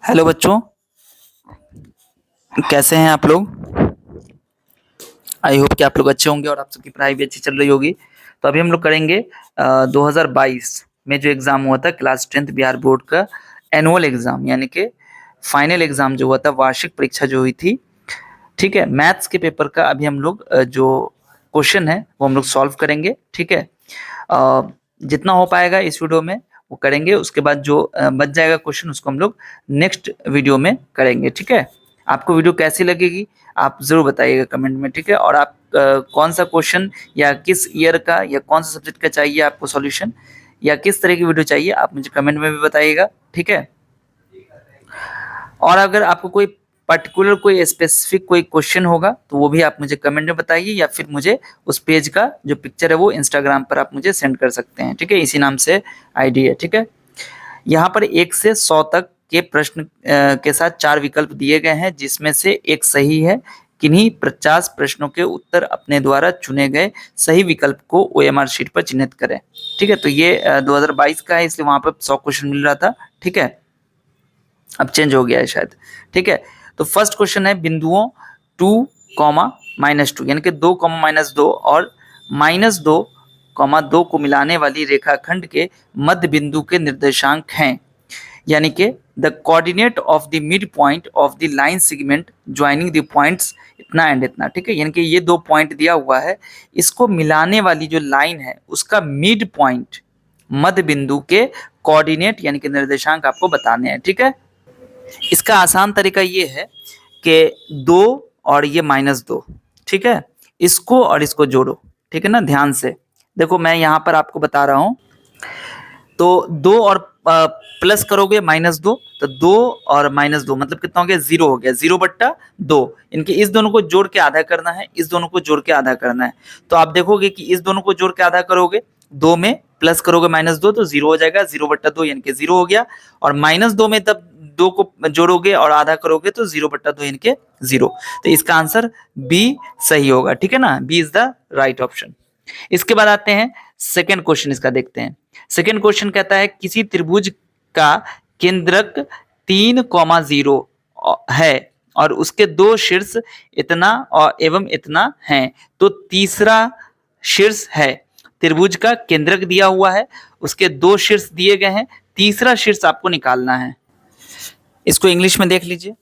Hello बच्चों, कैसे हैं आप लोग। आई होप कि आप लोग अच्छे होंगे और आप सबकी पढ़ाई भी अच्छी चल रही होगी। तो अभी हम लोग करेंगे 2022 में जो एग्ज़ाम हुआ था क्लास 10th बिहार बोर्ड का एनुअल एग्ज़ाम, यानी कि फाइनल एग्ज़ाम जो हुआ था, वार्षिक परीक्षा जो हुई थी। ठीक है, मैथ्स के पेपर का अभी हम लोग जो क्वेश्चन है वो हम लोग सॉल्व करेंगे। ठीक है, जितना हो पाएगा इस वीडियो में वो करेंगे। उसके बाद जो बच जाएगा क्वेश्चन उसको हम लोग नेक्स्ट वीडियो में करेंगे। ठीक है, आपको वीडियो कैसी लगेगी आप ज़रूर बताइएगा कमेंट में। ठीक है, और आप कौन सा क्वेश्चन या किस ईयर का या कौन सा सब्जेक्ट का चाहिए आपको सॉल्यूशन, या किस तरह की वीडियो चाहिए आप मुझे कमेंट में भी बताइएगा। ठीक है, और अगर आपको कोई पर्टिकुलर कोई स्पेसिफिक कोई क्वेश्चन होगा तो वो भी आप मुझे कमेंट में बताइए, या फिर मुझे उस पेज का जो पिक्चर है वो इंस्टाग्राम पर आप मुझे सेंड कर सकते हैं। ठीक है, इसी नाम से आईडी है। ठीक है, यहाँ पर 1 से 100 तक के प्रश्न के साथ 4 विकल्प दिए गए हैं, जिसमें से एक सही है। किन्हीं 50 प्रश्नों के उत्तर अपने द्वारा चुने गए सही विकल्प को ओएमआर शीट पर चिन्हित करें। ठीक है, तो ये 2022 का है, इसलिए वहां पर 100 क्वेश्चन मिल रहा था। ठीक है, अब चेंज हो गया है शायद। ठीक है, तो फर्स्ट क्वेश्चन है बिंदुओं 2, -2 यानी कि 2, -2 और -2, 2 को मिलाने वाली रेखाखंड के मध्य बिंदु के निर्देशांक हैं, यानी कि the coordinate of the mid point of the line segment joining the points इतना एंड इतना। ठीक है, यानी कि ये 2 पॉइंट दिया हुआ है, इसको मिलाने वाली जो लाइन है उसका मिड पॉइंट, मध्य बिंदु के कोऑर्डिनेट यानी कि निर्देशांक आपको बताने हैं। ठीक है, इसका आसान तरीका ये है कि 2 और ये -2, ठीक है, इसको और इसको जोड़ो। ठीक है ना, ध्यान से देखो, मैं यहाँ पर आपको बता रहा हूँ। तो 2 और प्लस करोगे -2, तो 2 और -2 मतलब कितना हो गया, 0 हो गया, 0/2। इनके इस दोनों को जोड़ के आधा करना है, इस दोनों को जोड़ के आधा करना है। तो आप देखोगे कि इस दोनों को जोड़ के आधा करोगे, 2 में प्लस करोगे -2 तो 0 हो जाएगा, 0/2 यानी कि 0 हो गया। और -2 में तब 2 को जोड़ोगे और आधा करोगे तो 0/2 यानी कि 0। तो इसका आंसर बी सही होगा। ठीक है ना, B is the right option. इसके बाद आते हैं सेकेंड क्वेश्चन, इसका देखते हैं। सेकेंड क्वेश्चन कहता है किसी त्रिभुज का केंद्रक 3,0 है और उसके 2 शीर्ष इतना और एवं इतना हैं, तो तीसरा शीर्ष है। त्रिभुज का केंद्रक दिया हुआ है, उसके 2 शीर्ष दिए गए हैं, तीसरा शीर्ष आपको निकालना है। इसको इंग्लिश में देख लीजिए।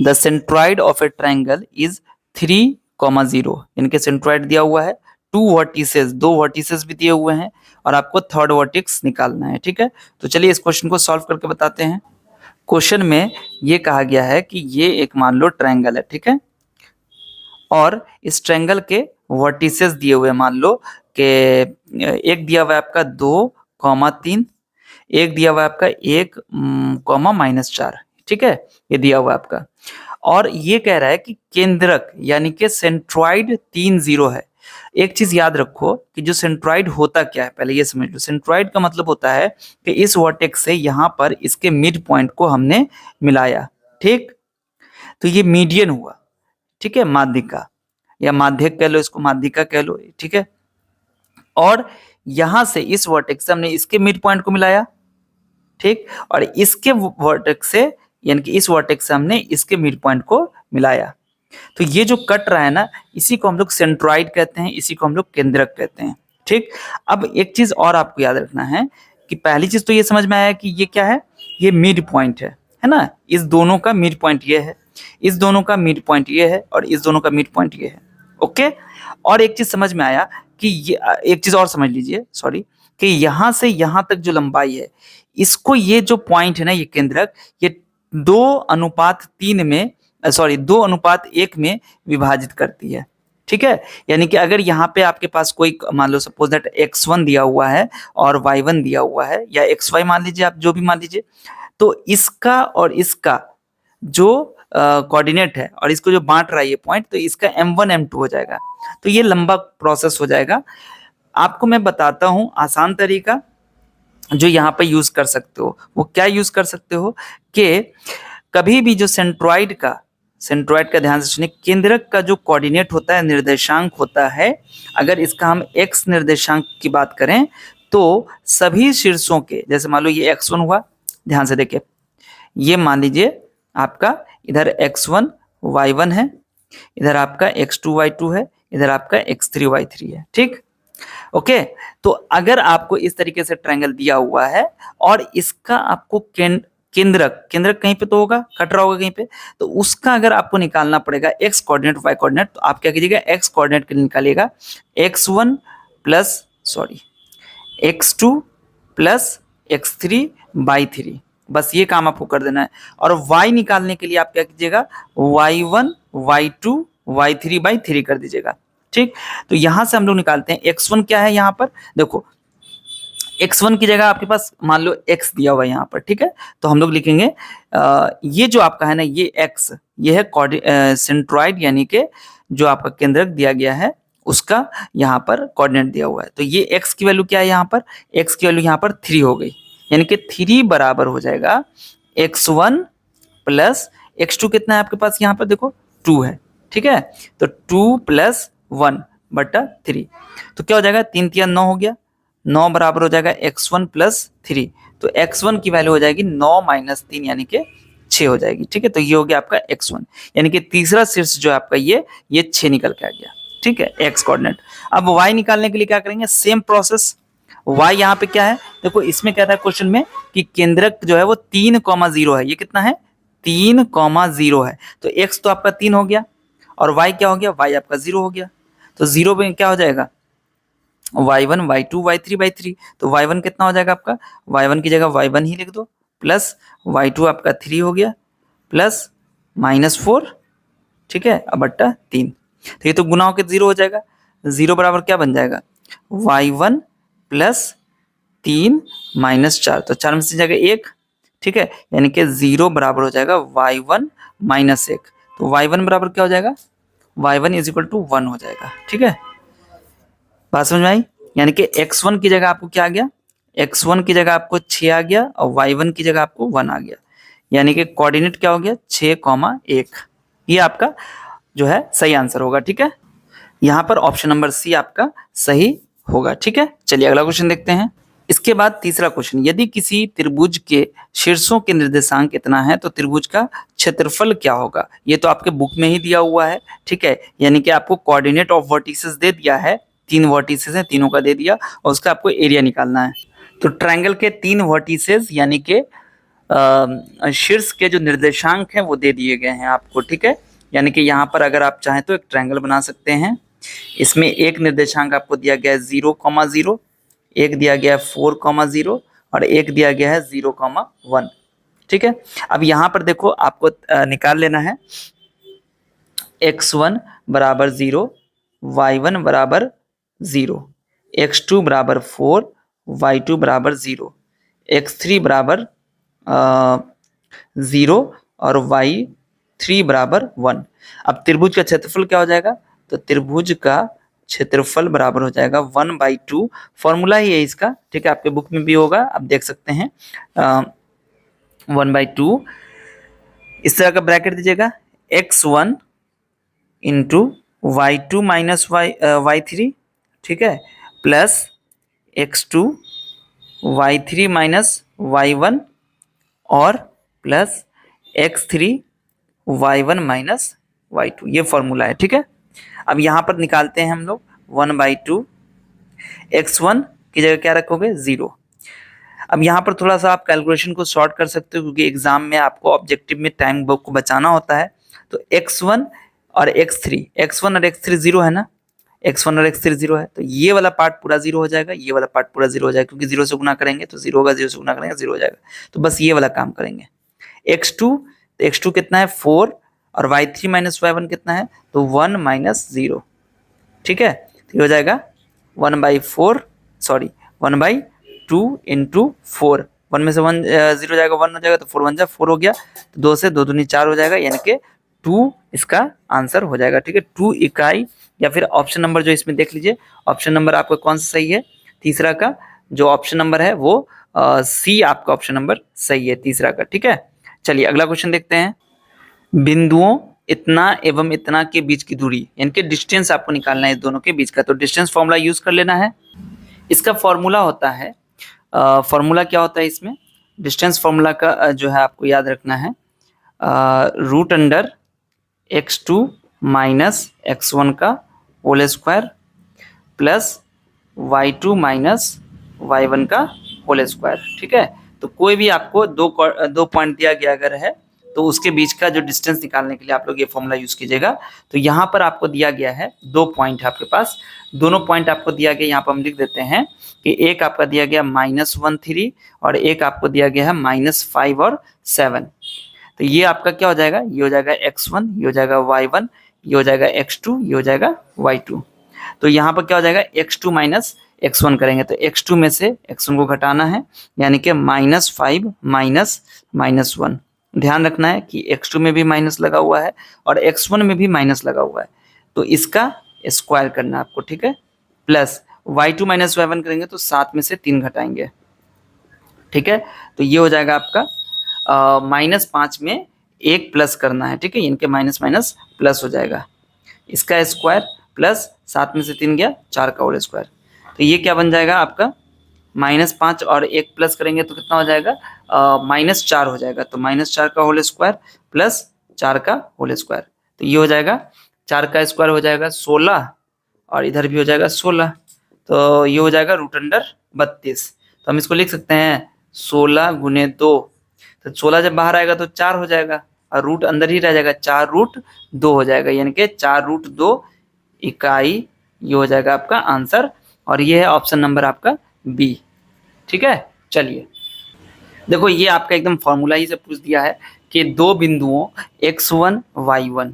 The centroid of A triangle is 3,0, इनके सेंट्रॉइड दिया हुआ है, 2 वर्टिसेस, 2 वर्टिसेस भी दिए हुए हैं, और आपको थर्ड वर्टिक्स निकालना है। ठीक है, तो चलिए इस क्वेश्चन को सॉल्व करके बताते हैं। क्वेश्चन में ये कहा गया है कि ये एक मान लो ट्राइंगल है। ठीक है, और इस ट्राइंगल के वर्टिसेस दिए हुए, मान लो कि एक दिया हुआ है आपका 2,3, एक दिया हुआ है आपका 1, -4। ठीक है, ये दिया हुआ है आपका, और ये कह रहा है कि केंद्रक यानी कि सेंट्रॉइड 3,0 है। एक चीज याद रखो कि जो सेंट्रॉइड होता क्या है, पहले ये समझ लो। सेंट्रॉइड का मतलब होता है कि इस वर्टेक्स से यहाँ पर इसके मिड पॉइंट को हमने मिलाया। ठीक, तो ये मीडियन हुआ। ठीक है, माध्यिका या माध्यक कह लो, इसको माध्यिका कह लो। ठीक है, और यहां से इस वर्टेक्स से हमने इसके मिड पॉइंट को मिलाया। ठीक, और इसके वर्टेक्स से यानी कि इस वर्टेक्स से हमने इसके मिड पॉइंट को मिलाया। तो ये जो कट रहा है ना, इसी को हम लोग सेंट्रॉइड कहते हैं, इसी को हम लोग केंद्रक कहते हैं। ठीक, अब एक चीज और आपको याद रखना है कि पहली चीज तो ये समझ में आया कि ये क्या है, ये मिड पॉइंट है ना। इस दोनों का मिड पॉइंट ये है, इस दोनों का मिड पॉइंट ये है, और इस दोनों का मिड पॉइंट ये है। ओके, और एक चीज समझ में आया कि ये, एक चीज और समझ लीजिए, सॉरी, कि यहां से यहां तक जो लंबाई है, इसको ये जो पॉइंट है ना, ये केंद्रक, ये 2:3 में, सॉरी 2:1 में विभाजित करती है। ठीक है, यानी कि अगर यहाँ पे आपके पास कोई, मान लो सपोज दैट x1 दिया हुआ है और y1 दिया हुआ है, या xy मान लीजिए, आप जो भी मान लीजिए, तो इसका और इसका जो कोऑर्डिनेट है और इसको जो बांट रहा है ये पॉइंट, तो इसका m1 m2 हो जाएगा। तो ये लंबा प्रोसेस हो जाएगा। आपको मैं बताता हूँ आसान तरीका जो यहाँ पे यूज कर सकते हो। वो क्या यूज कर सकते हो कि कभी भी जो सेंट्रॉइड का ध्यान से सुनिए, केंद्रक का जो कोऑर्डिनेट होता है, निर्देशांक होता है, अगर इसका हम x निर्देशांक की बात करें तो सभी शीर्षों के, जैसे मान लो ये x1 हुआ, ध्यान से देखिए, ये मान लीजिए आपका इधर x1 y1 है, इधर आपका x2 y2 है, इधर आपका x3 y3 है, ठीक। ओके, तो अगर आपको इस तरीके से ट्रायंगल दिया हुआ है और इसका आपको केंद्रक कहीं पे तो होगा, कट रहा होगा कहीं पे, तो उसका अगर आपको निकालना पड़ेगा x कोऑर्डिनेट y कोऑर्डिनेट, तो आप क्या कीजिएगा, x कोऑर्डिनेट के लिए निकालिएगा x1 plus x2 plus x3 by 3, बस ये काम आपको कर देना है। और y निकालने के लिए आप क्या कीजिएगा, y1 y2 y3 बाई 3 कर दीजिएगा, ठीक। तो यहां से हम लोग निकालते हैं x1 क्या है, यहां पर देखो x1 की जगह आपके पास मान लो x दिया हुआ है यहाँ पर, ठीक है। तो हम लोग लिखेंगे ये जो आपका है ना, ये x, ये है सेंट्रॉइड यानी कि जो आपका केंद्रक दिया गया है उसका यहाँ पर कोऑर्डिनेट दिया हुआ है। तो ये x की वैल्यू क्या है, यहाँ पर x की वैल्यू यहाँ पर 3 हो गई, यानी कि 3 बराबर हो जाएगा x1 प्लस x2 कितना है आपके पास यहाँ पर देखो 2 है, ठीक है। तो 2 प्लस 1 बटा 3, तो क्या हो जाएगा, 3 3 9 हो गया, 9 बराबर हो जाएगा x1 प्लस 3, तो x1 की वैल्यू हो जाएगी 9 माइनस 3 यानी कि 6 हो जाएगी, ठीक है। तो ये हो गया आपका x1, यानी कि तीसरा शीर्ष जो है आपका ये 6 निकल के आ गया, ठीक है, x कोऑर्डिनेट। अब y निकालने के लिए क्या करेंगे, सेम प्रोसेस। y यहाँ पे क्या है देखो, इसमें क्या था क्वेश्चन में कि केंद्रक जो है वो 3,0 है, ये कितना है 3,0 है, तो x तो आपका 3 हो गया और y क्या हो गया, y आपका 0 हो गया, तो 0 पे क्या हो जाएगा y1 y2 y3 बाई 3, तो y1 कितना हो जाएगा आपका, y1 की जगह y1 ही लिख दो, प्लस y2 आपका 3 हो गया, प्लस -4, ठीक है, अब बट्टा 3, तो ये तो गुना होकर 0 हो जाएगा, 0 बराबर क्या बन जाएगा y1 प्लस 3 माइनस 4, तो 4 में से जाएगा 1, ठीक है, यानी कि 0 बराबर हो जाएगा y1 माइनस 1, तो y1 बराबर क्या हो जाएगा, y1 इज इक्वल टू 1 हो जाएगा, ठीक है। बात समझ में आई, यानी कि x1 की जगह आपको क्या आ गया, x1 की जगह आपको 6 आ गया और y1 की जगह आपको 1 आ गया, यानी कि कोऑर्डिनेट क्या हो गया 6,1, ये आपका जो है सही आंसर होगा, ठीक है। यहाँ पर ऑप्शन नंबर सी आपका सही होगा, ठीक है। चलिए अगला क्वेश्चन देखते हैं। इसके बाद तीसरा क्वेश्चन, यदि किसी त्रिभुज के शीर्षों के निर्देशांक इतना है तो त्रिभुज का क्षेत्रफल क्या होगा, ये तो आपके बुक में ही दिया हुआ है, ठीक है, यानी कि आपको कोऑर्डिनेट ऑफ वर्टिसेस दे दिया है, 3 वर्टिसेस हैं, तीनों का दे दिया और उसका आपको एरिया निकालना है। तो ट्रायंगल के 3 वर्टिसेस यानी कि शीर्ष के जो निर्देशांक हैं वो दे दिए गए हैं आपको, ठीक है, यानी कि यहाँ पर अगर आप चाहें तो एक ट्रायंगल बना सकते हैं। इसमें एक निर्देशांक आपको दिया गया है 0,0, एक दिया गया है 4,0 और एक दिया गया है 0,1, ठीक है। अब यहाँ पर देखो आपको निकाल लेना है x1 बराबर 0, y1 बराबर 0, x2 बराबर 4, y2 बराबर 0, x3 बराबर 0 और y3 बराबर 1। अब त्रिभुज का क्षेत्रफल क्या हो जाएगा, तो त्रिभुज का क्षेत्रफल बराबर हो जाएगा 1/2, फॉर्मूला ही है इसका, ठीक है, आपके बुक में भी होगा, आप देख सकते हैं 1/2, इस तरह का ब्रैकेट दीजिएगा, x1 into y2 minus y3, ठीक है, plus x2 y3 minus y1 और plus x3 y1 minus y2, ये फॉर्मूला है, ठीक है। अब यहाँ पर निकालते हैं हम लोग 1/2, x1 की जगह क्या रखोगे 0। अब यहाँ पर थोड़ा सा आप कैलकुलेशन को शॉर्ट कर सकते हो क्योंकि एग्जाम में आपको ऑब्जेक्टिव में टाइम को बचाना होता है। तो x1 और x3 0 है ना, x1 और x3 0 है, तो ये वाला पार्ट पूरा 0 हो जाएगा, ये वाला पार्ट पूरा 0 हो जाएगा, क्योंकि 0 से गुना करेंगे तो 0 होगा, 0 से गुना करेंगे 0 हो जाएगा, तो बस ये वाला काम करेंगे। x2, तो x2 कितना है 4 और y3 माइनस y1 कितना है, तो 1 माइनस 0, ठीक है, तो ये हो जाएगा 1/2 इंटू 4, 1 में से 1 0 जाएगा, 1 हो जाएगा, तो 4 1 जा 4 हो गया, तो 2 से 2 दूनी 4 हो जाएगा, यानी कि 2 इसका आंसर हो जाएगा, ठीक है। 2 इकाई, या फिर ऑप्शन नंबर जो इसमें देख लीजिए, ऑप्शन नंबर आपका कौन सा सही है, तीसरा का जो ऑप्शन नंबर है वो सी आपका ऑप्शन नंबर सही है, तीसरा का, ठीक है। चलिए अगला क्वेश्चन देखते हैं। बिंदुओं इतना एवं इतना के बीच की दूरी, यानी कि डिस्टेंस आपको निकालना है इस दोनों के बीच का, तो डिस्टेंस फॉर्मूला यूज कर लेना है। इसका फॉर्मूला होता है, फॉर्मूला क्या होता है इसमें, डिस्टेंस फॉर्मूला का जो है आपको याद रखना है, root under x2 minus x1 का whole square plus y2 minus y1 का होल स्क्वायर। ठीक है, तो कोई भी आपको दो पॉइंट दिया गया अगर है तो उसके बीच का जो डिस्टेंस निकालने के लिए आप लोग ये फॉर्मूला यूज कीजिएगा। तो यहाँ पर आपको दिया गया है 2 पॉइंट है आपके पास, दोनों पॉइंट आपको दिया गया, यहाँ पर हम लिख देते हैं कि एक आपका दिया गया -1 3 और एक आपको दिया गया है -5 और 7। तो ये आपका क्या हो जाएगा, ये हो जाएगा x1, ये हो जाएगा y1, ये हो जाएगा x2, ये हो जाएगा y2। तो यहाँ पर क्या हो जाएगा, x2 माइनस x1 करेंगे तो x2 में से x1 को घटाना है, यानी कि -5 माइनस -1। ध्यान रखना है कि x2 में भी माइनस लगा हुआ है और x1 में भी माइनस लगा हुआ है, तो इसका स्क्वायर करना है आपको। ठीक है, प्लस y2 माइनस y1 करेंगे तो 7 में से 3 घटाएंगे। ठीक है, तो ये हो जाएगा आपका -5 में 1 प्लस करना है। ठीक है, इनके माइनस माइनस प्लस हो जाएगा, इसका स्क्वायर प्लस 7 में से 3 गया 4 का होल स्क्वायर। तो ये क्या बन जाएगा आपका, -5 और 1 प्लस करेंगे तो कितना हो जाएगा, -4 हो जाएगा। तो -4 का होल स्क्वायर प्लस 4 का होल स्क्वायर, तो ये हो जाएगा 4 का स्क्वायर हो जाएगा 16 और इधर भी हो जाएगा 16, तो ये हो जाएगा रूट अंडर 32। तो हम इसको लिख सकते हैं 16 गुने 2, तो 16 जब बाहर आएगा तो 4 हो जाएगा और रूट अंदर ही रह जाएगा, 4√2 हो जाएगा, यानी कि 4√2 इकाई। ये हो जाएगा आपका आंसर और ये है ऑप्शन नंबर आपका बी। ठीक है, चलिए देखो ये आपका एकदम फॉर्मूला ही से पूछ दिया है कि दो बिंदुओं x1 y1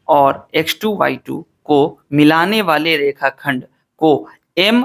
और x2 y2 को मिलाने वाले रेखाखंड को m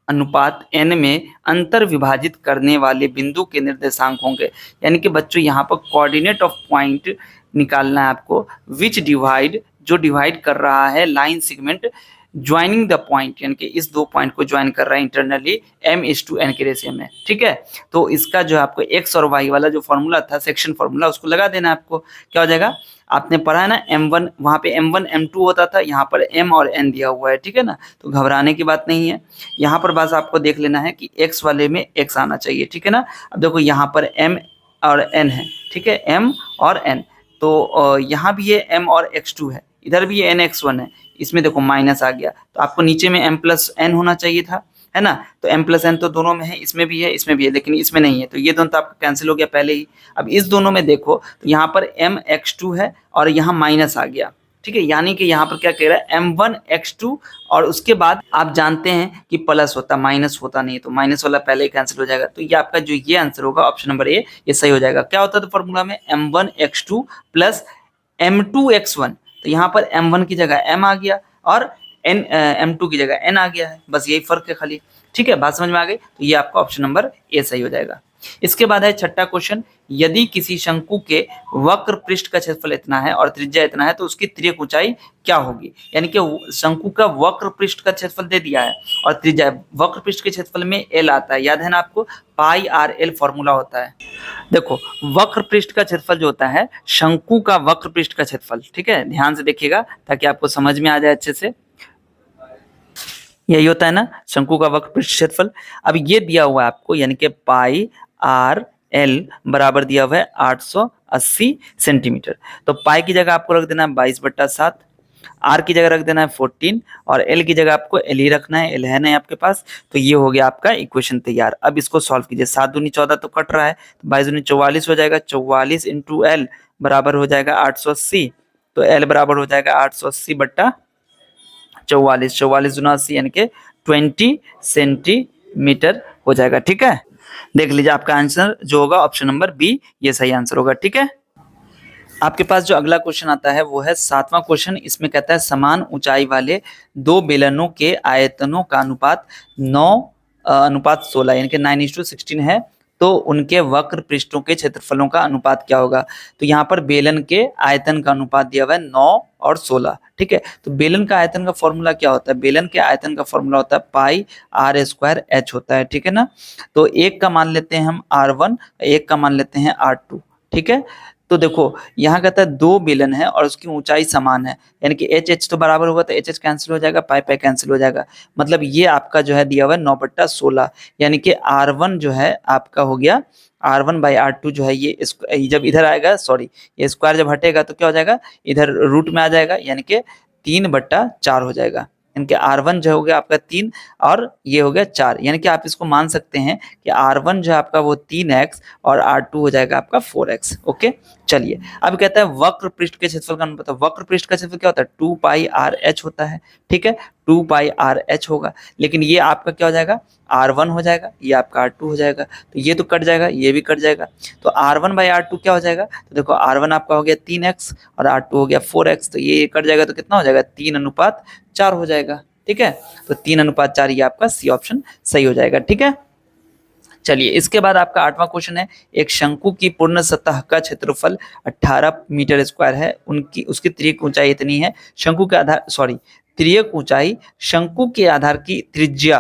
अनुपात n में अंतर विभाजित करने वाले बिंदु के निर्देशांक होंगे। यानी कि बच्चों यहाँ पर कोऑर्डिनेट ऑफ पॉइंट निकालना है आपको, विच डिवाइड, जो डिवाइड कर रहा है line segment joining the point, यानी कि इस दो पॉइंट को ज्वाइन कर रहा है इंटरनली m:n के रेशियो में। ठीक है, तो इसका जो आपको x और y वाला जो फॉर्मूला था सेक्शन फॉर्मूला, उसको लगा देना आपको। क्या हो जाएगा, आपने पढ़ा है ना m1, वहाँ पे m1 m2 होता था, यहाँ पर m और n दिया हुआ है। ठीक है ना, तो घबराने की बात नहीं है, यहाँ पर बस आपको देख लेना है कि x वाले में x आना चाहिए। ठीक है ना, अब देखो यहाँ पर m और n है। ठीक है, m और n, तो यहाँ भी ये m और x2 है, इधर भी ये nx1 है, इसमें देखो माइनस आ गया, तो आपको नीचे में m+n होना चाहिए था, है ना। तो m+n तो दोनों में है, इसमें भी है, इसमें भी है, लेकिन इसमें नहीं है, तो ये दोनों तो आपका कैंसिल हो गया पहले ही। अब इस दोनों में देखो तो यहाँ पर mx2 है और यहाँ माइनस आ गया। ठीक है, यानी कि यहाँ पर क्या कह रहा है, m1x2 और उसके बाद आप जानते हैं कि प्लस होता माइनस होता नहीं, तो माइनस वाला पहले ही कैंसिल हो जाएगा। तो ये आपका जो ये आंसर होगा ऑप्शन नंबर ए, ये सही हो जाएगा। क्या होता है तो फॉर्मूला में m1x2 प्लस m2x1, तो यहाँ पर m1 की जगह m आ गया और m2 की जगह n आ गया है, बस यही फर्क है खाली। ठीक है, बात समझ में आ गई, तो ये आपका ऑप्शन नंबर ए सही हो जाएगा। इसके बाद है छठा क्वेश्चन, यदि किसी शंकु के वक्र पृष्ठ का क्षेत्रफल इतना है और त्रिज्या इतना है तो उसकी तिर्यक ऊंचाई क्या होगी। यानी कि शंकु का वक्र पृष्ठ का क्षेत्रफल दे दिया है और त्रिज्या, वक्र पृष्ठ के क्षेत्रफल में एल आता है, याद है ना आपको, πr/l फॉर्मूला होता है। देखो वक्र पृष्ठ का क्षेत्रफल जो होता है, शंकु का वक्र पृष्ठ का क्षेत्रफल, ठीक है, ध्यान से देखिएगा ताकि आपको समझ में आ जाए अच्छे से। यही होता है ना शंकु का वक्र पृष्ठ क्षेत्रफल। अब ये दिया हुआ है आपको, यानी कि πr/l बराबर दिया हुआ है 880 सेंटीमीटर। तो पाई की जगह आपको रख देना है 22/7, आर की जगह रख देना है 14 और एल की जगह आपको एल ही रखना है, एल है ना आपके पास। तो ये हो गया आपका इक्वेशन तैयार। अब इसको सॉल्व कीजिए, 7 दूनी 14 तो कट रहा है, 22 दूनी 44 हो जाएगा, 44 इंटू एल बराबर हो जाएगा 880, तो एल बराबर हो जाएगा 880/44, 44 दूना 80 यानी कि 20 सेंटीमीटर हो जाएगा। ठीक है, देख लीजिए आपका आंसर जो होगा ऑप्शन नंबर बी, ये सही आंसर होगा। ठीक है, आपके पास जो अगला क्वेश्चन आता है वो है 7वां क्वेश्चन। इसमें कहता है समान ऊंचाई वाले दो बेलनों के आयतनों का अनुपात 9:16 यानी कि 9:16 है, तो उनके वक्र पृष्ठों के क्षेत्रफलों का अनुपात क्या होगा। तो यहाँ पर बेलन के आयतन का अनुपात दिया हुआ है 9 और 16। ठीक है, तो बेलन का आयतन का फॉर्मूला क्या होता है, बेलन के आयतन का फॉर्मूला होता है πr² होता है। ठीक है ना, तो एक का मान लेते हैं हम r1, एक का मान लेते हैं r2। ठीक है, तो देखो यहाँ कहता है दो बेलन है और उसकी ऊंचाई समान है, यानी कि एच एच तो बराबर होगा, तो एच एच कैंसिल हो जाएगा, पाई पाई कैंसिल हो जाएगा। मतलब ये आपका जो है दिया हुआ है 9/16, यानी कि R1 जो है आपका हो गया R1/R2 जो है ये जब इधर आएगा, सॉरी ये स्क्वायर जब हटेगा तो क्या हो जाएगा, इधर रूट में आ जाएगा, यानी कि 3/4 हो जाएगा। यानी कि R1 जो हो गया आपका 3 और ये हो गया 4, यानी कि आप इसको मान सकते हैं कि R1 जो है आपका वो 3x और R2 हो जाएगा आपका 4x। ओके, चलिए अब कहता है वक्र पृष्ठ के क्षेत्रफल का अनुपात। वक्र पृष्ठ का क्षेत्रफल क्या होता है, 2πRh होता है, ठीक है, 2πRh होगा। लेकिन ये आपका क्या हो जाएगा, R1 हो जाएगा, ये आपका R2 हो जाएगा, तो ये तो कट जाएगा, ये भी कट जाएगा, तो R1/R2 क्या हो जाएगा, तो देखो R1 आपका हो गया 3x और R2 हो गया 4x, तो ये कट जाएगा तो कितना हो जाएगा, 3:4 हो जाएगा। ठीक है, तो 3:4 ये आपका सी ऑप्शन सही हो जाएगा। ठीक है, चलिए इसके बाद आपका 8वां क्वेश्चन है, एक शंकु की पूर्ण सतह का क्षेत्रफल 18 मीटर स्क्वायर है, उनकी उसकी तिर्यक ऊंचाई इतनी है, शंकु के आधार तिर्यक ऊंचाई शंकु के आधार की त्रिज्या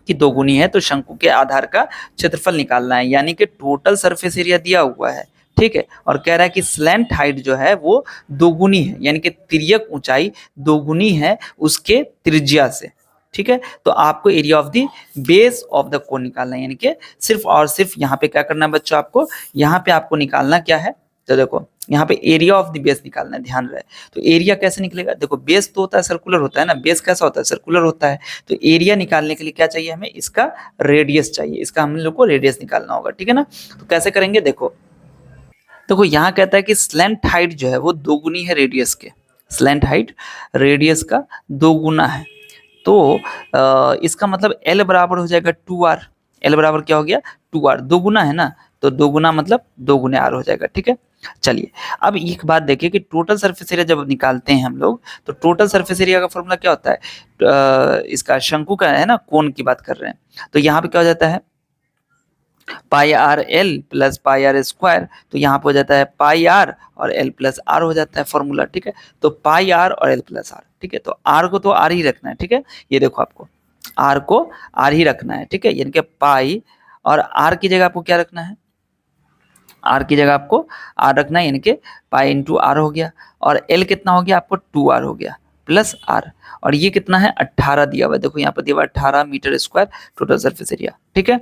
की दोगुनी है, तो शंकु के आधार का क्षेत्रफल निकालना है, यानी कि टोटल सरफेस एरिया दिया हुआ है, ठीक है, और कह रहा है कि स्लैंट हाइट जो है वो दोगुनी है, यानी कि तिर्यक ऊंचाई दोगुनी है उसके त्रिज्या से। ठीक है, तो आपको area of the base of the cone निकालना है, यानी कि सिर्फ और सिर्फ यहाँ पे क्या करना है बच्चों, आपको यहाँ पे आपको निकालना क्या है, तो देखो यहाँ पे एरिया ऑफ द बेस निकालना है, ध्यान रहे। तो एरिया कैसे निकलेगा, देखो बेस तो होता है सर्कुलर होता है ना, बेस कैसा होता है, सर्कुलर होता है, तो एरिया निकालने के लिए क्या चाहिए हमें, इसका रेडियस चाहिए, इसका हम लोग को रेडियस निकालना होगा। ठीक है ना, तो कैसे करेंगे, देखो यहाँ कहता है कि स्लैंट हाइट जो है वो दोगुनी है रेडियस के, स्लैंट हाइट रेडियस का दोगुना है, तो इसका मतलब L बराबर हो जाएगा 2R। L बराबर क्या हो गया, 2R, दोगुना है ना, तो दोगुना मतलब 2 × R हो जाएगा। ठीक है, चलिए अब एक बात देखिए कि टोटल सरफेस एरिया जब निकालते हैं हम लोग, तो टोटल सरफेस एरिया का फॉर्मूला क्या होता है, इसका शंकु का है ना, कोण की बात कर रहे हैं, तो यहाँ पे क्या हो जाता है πRL प्लस πR स्क्वायर, तो यहाँ पे हो जाता है πR और L प्लस R हो जाता है फॉर्मूला। ठीक है, तो πR और L प्लस R, ठीक है, तो R को तो R ही रखना है। ठीक है, ये देखो आपको R को R ही रखना है, ठीक है, यानी कि पाई और R की जगह आपको क्या रखना है, R की जगह आपको R रखना है, यानी कि पाई इंटू R हो गया, और L कितना हो गया आपको 2R हो गया प्लस R, और ये कितना है 18 दिया हुआ है, देखो यहाँ पर दिया हुआ 18 metre square total surface area. ठीक है,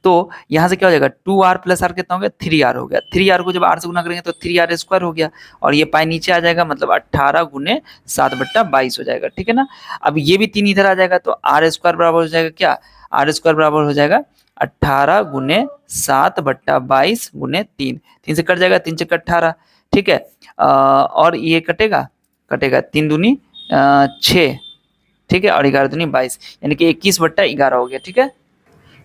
तो यहाँ से क्या हो जाएगा 2R प्लस R कितना हो गया 3R हो गया, 3R को जब R से गुना करेंगे तो 3R स्क्वायर हो गया, और ये पाई नीचे आ जाएगा, मतलब 18 × 7/22 हो जाएगा। ठीक है ना, अब ये भी 3 इधर आ जाएगा, तो R स्क्वायर बराबर हो जाएगा क्या, R स्क्वायर बराबर हो जाएगा 18 × 7/22 × 3, 3 से कट जाएगा, 3 से 18। ठीक है, और ये कटेगा 3 दूनी 6, ठीक है, और 11 दूनी 22, यानी कि 21/11 हो गया। ठीक है,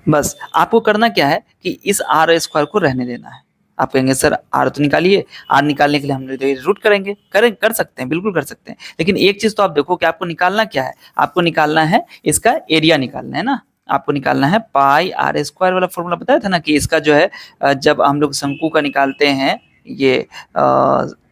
बस आपको करना क्या है कि इस R स्क्वायर को रहने देना है। आप कहेंगे सर R तो निकालिए, R निकालने के लिए हम रूट करेंगे, कर सकते हैं, बिल्कुल कर सकते हैं, लेकिन एक चीज तो आप देखो कि आपको निकालना क्या है, आपको निकालना है इसका एरिया निकालना है ना, आपको निकालना है πR स्क्वायर वाला फॉर्मूला बताया था ना, कि इसका जो है जब हम लोग शंकु का निकालते हैं, ये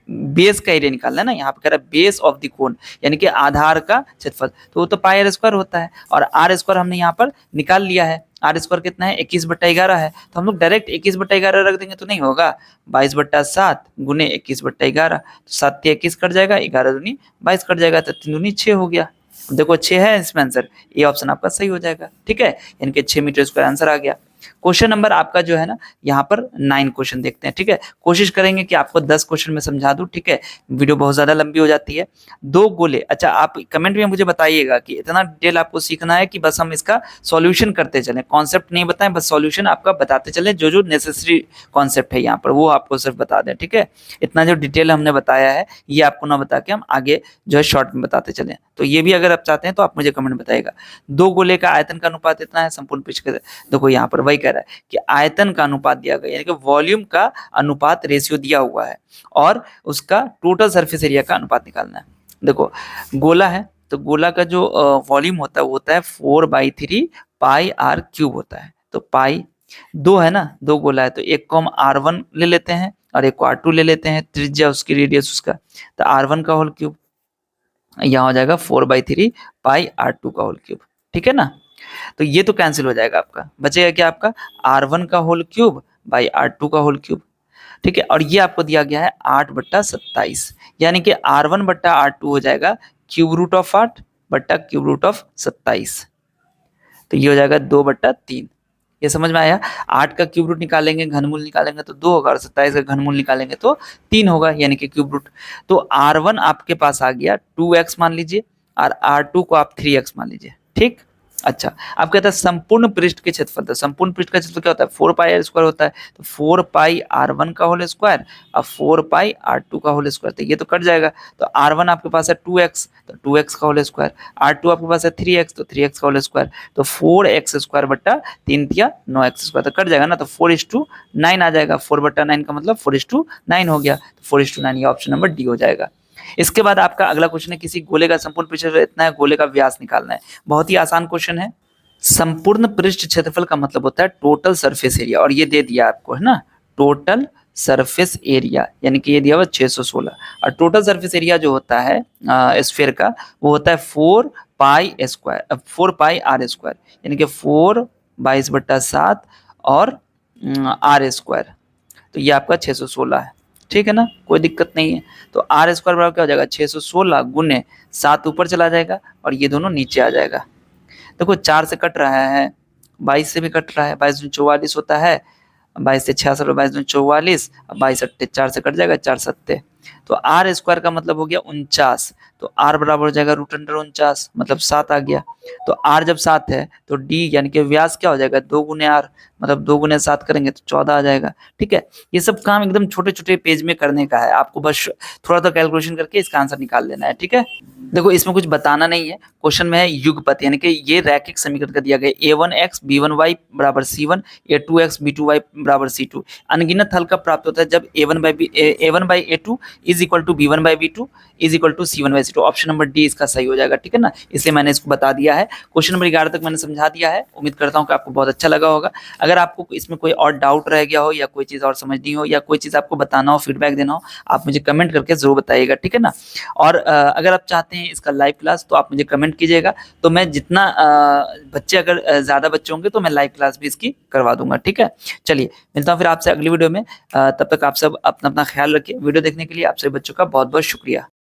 बेस का एरिया निकालना है ना, यहाँ पे कह रहा है बेस ऑफ द कोन, यानी कि आधार का क्षेत्रफल, तो वो तो πR स्क्वायर होता है, और R स्क्वायर हमने यहाँ पर निकाल लिया है, R स्क्वायर कितना है 21/11 है, तो हम लोग डायरेक्ट 21/11 रख देंगे तो नहीं होगा, 22/7 × 21/11, तो 7 से 21 कट जाएगा, 11 दूनी 22 कट जाएगा, तो 3 दूनी 6 हो गया, देखो 6 है इसमें आंसर, ये ऑप्शन आपका सही हो जाएगा। ठीक है, यानी कि 6 मीटर स्क्वायर आंसर आ गया। क्वेश्चन नंबर आपका जो है ना यहाँ पर 9 क्वेश्चन देखते हैं। ठीक है, कोशिश करेंगे कि आपको 10 क्वेश्चन में समझा दूं। ठीक है, वीडियो बहुत ज्यादा लंबी हो जाती है। 2 गोले, अच्छा आप कमेंट में मुझे बताइएगा कि इतना डिटेल आपको सीखना है कि बस हम इसका सॉल्यूशन करते चलें, कॉन्सेप्ट नहीं बताएं, बस सॉल्यूशन आपका बताते चलें, जो जो नेसेसरी कॉन्सेप्ट है यहाँ पर वो आपको सिर्फ बता दें। ठीक है, इतना जो डिटेल हमने बताया है ये आपको ना बता के हम आगे जो है शॉर्ट में बताते चलें, तो ये भी अगर आप चाहते हैं तो आप मुझे कमेंट बताइएगा। 2 गोले का आयतन का अनुपात इतना है, संपूर्ण पृष्ठ का, देखो यहाँ पर वही कह रहा है कि आयतन का अनुपात दिया गया, यानी कि वॉल्यूम का अनुपात रेशियो दिया हुआ है, और उसका टोटल सरफेस एरिया का अनुपात निकालना है। देखो गोला है, तो गोला का जो वॉल्यूम होता है वो होता है 4/3 πR³ होता है, तो पाई 2 है ना, 2 गोला है, तो एक को हम R1 ले लेते हैं और एक को R2 ले लेते हैं, त्रिज्या उसकी रेडियस उसका, तो R1 का होल क्यूब, यहाँ हो जाएगा 4/3 πR2 का होल क्यूब। ठीक है ना, तो ये तो कैंसिल हो जाएगा, आपका बचेगा क्या, आपका R1 का होल क्यूब बाई R2 का होल क्यूब। ठीक है। और ये आपको दिया गया है 8/27, यानी कि R1/R2 हो जाएगा क्यूब रूट ऑफ 8 बट्टा क्यूब रूट ऑफ 27, तो ये हो जाएगा 2/3। ये समझ में आया। 8 का क्यूब रूट निकालेंगे, घनमूल निकालेंगे तो 2 होगा, और 27 का घनमूल निकालेंगे तो 3 होगा, यानी कि क्यूब रूट। तो R1 आपके पास आ गया 2x मान लीजिए, और R2 को आप 3x मान लीजिए। ठीक। अच्छा, अब कहता है संपूर्ण पृष्ठ के क्षेत्रफल। तो संपूर्ण पृष्ठ का क्षेत्रफल क्या होता है? 4πr² होता है। तो 4πr1 का होल स्क्वायर और 4πr2 का होल स्क्वायर, तो ये तो कट जाएगा। तो R1 आपके पास है 2x, तो 2x का होल स्क्वायर। R2 आपके पास है 3x, तो 3x का होल स्क्वायर। तो 4x² बट्टा 3 या 9x², तो कट जाएगा ना, तो 4:9 आ जाएगा। 4/9 का मतलब 4:9 हो गया, तो 4:9 ये ऑप्शन नंबर डी हो जाएगा। इसके बाद आपका अगला क्वेश्चन है, किसी गोले का संपूर्ण पृष्ठ क्षेत्रफल इतना है, गोले का व्यास निकालना है। बहुत ही आसान क्वेश्चन है। संपूर्ण पृष्ठ क्षेत्रफल का मतलब होता है टोटल सरफेस एरिया, और ये दे दिया आपको, है ना, टोटल सरफेस एरिया, यानी कि ये दिया हुआ 616। और टोटल सरफेस एरिया जो होता है स्फीयर का, वो होता है 4πr², यानी कि 4/22 और r², तो ये आपका 616 है। ठीक है ना, कोई दिक्कत नहीं है। तो R² बराबर क्या हो जाएगा? 616 गुने 7 ऊपर चला जाएगा, और ये दोनों नीचे आ जाएगा। देखो 4 से कट रहा है, 22 से भी कट रहा है, 22 44 होता है, 22 से 66, 22 44, 22 अट्ठे 4 से कट जाएगा, 4 सत्ते। तो R² का मतलब हो गया 49, तो R बराबर हो जाएगा √49, मतलब 7 आ गया। तो R जब 7 है तो D यानी कि व्यास क्या हो जाएगा? 2 गुने R, मतलब 2 गुने 7 करेंगे तो 14 आ जाएगा। ठीक है, ये सब काम एकदम छोटे छोटे पेज में करने का है, आपको बस थोड़ा सा कैलकुलेशन करके इसका आंसर निकाल लेना है। ठीक है, देखो इसमें कुछ बताना नहीं है, क्वेश्चन में है युगपत, यानी कि ये रैखिक समीकरण का दिया गया a1x b1y बराबर c1, a2x b2y बराबर c2। अनगिनत हल कब प्राप्त होता है? जब a1/a2 is equal to b1/b2 is equal to c1/c2। Option number D इसका सही हो जाएगा। ठीक है ना, इसलिए मैंने इसको बता दिया है। क्वेश्चन नंबर 11 तक मैंने समझा दिया है, उम्मीद करता हूँ कि आपको बहुत अच्छा लगा होगा। अगर आपको इसमें कोई और डाउट रह गया हो, या कोई चीज़ और समझनी हो, या कोई चीज़ आपको बताना हो, फीडबैक देना हो, आप मुझे कमेंट करके जरूर बताइएगा। ठीक है ना, और अगर आप चाहते हैं इसका लाइव क्लास, तो आप मुझे कमेंट कीजिएगा, तो मैं जितना बच्चे, अगर ज़्यादा बच्चे होंगे तो मैं लाइव क्लास भी इसकी करवा दूंगा। ठीक है, चलिए मिलता हूँ फिर आपसे अगली वीडियो में। तब तक आप सब अपना अपना ख्याल रखिए। वीडियो देखने के लिए आप सभी बच्चों का बहुत बहुत शुक्रिया।